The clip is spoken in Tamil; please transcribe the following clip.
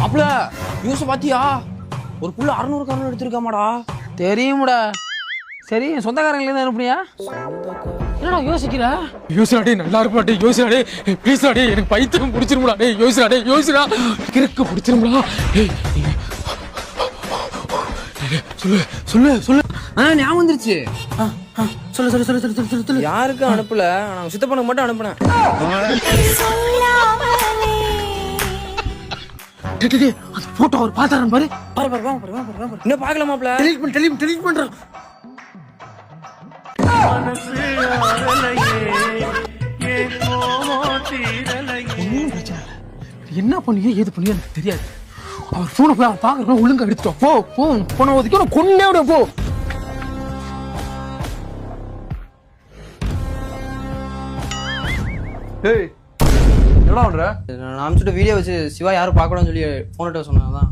மாப்பிள நியூஸ் பாத்தியா? ஒரு புள்ள 600 எடுத்திருக்காமாடா. தெரியும்டா. சரி சொந்தக்காரங்களே தான் அனுப்புனியா? என்னடா யோசிக்கிற? யோசிடா நல்லா இருப்பாடே, யோசிடா ப்ளீஸ்டா டேய், எனக்கு பைத்தியம் பிடிச்சிருமுடா டேய், யோசிடா கிறுக்கு பிடிச்சிருமுடா டேய். சொல்லு சொல்லு சொல்லு. ஞாபகம் வந்துருச்சு. சொல்லு சொல்லு சொல்லு சொல்லு சொல்லு சொல்லு. யாருக்கும் அனுப்பல, நான் சித்தப்பனுக்கு மட்டும் அனுப்புனேன். அந்த போட்டோ அவர் பாத்தாரன் பாரு. இன்னும் பாக்கல மாப்பிள. டெலீட் பண்றான். என்ன பண்ணியோ ஏது பண்ணியோ எனக்கு தெரியாது. அவர் போன போய் அவன் பாக்குறோம் ஒழுங்கா எடுத்துட்டோம். போ போ போன ஒதுக்கி கொன்னே விட போ. ஏய் என்னடா பண்ற? நான் அனுப்பிச்சுட்ட வீடியோ வச்சு சிவா யாரும் பார்க்கணும்னு சொல்லி போன்கிட்ட சொன்னாதான்.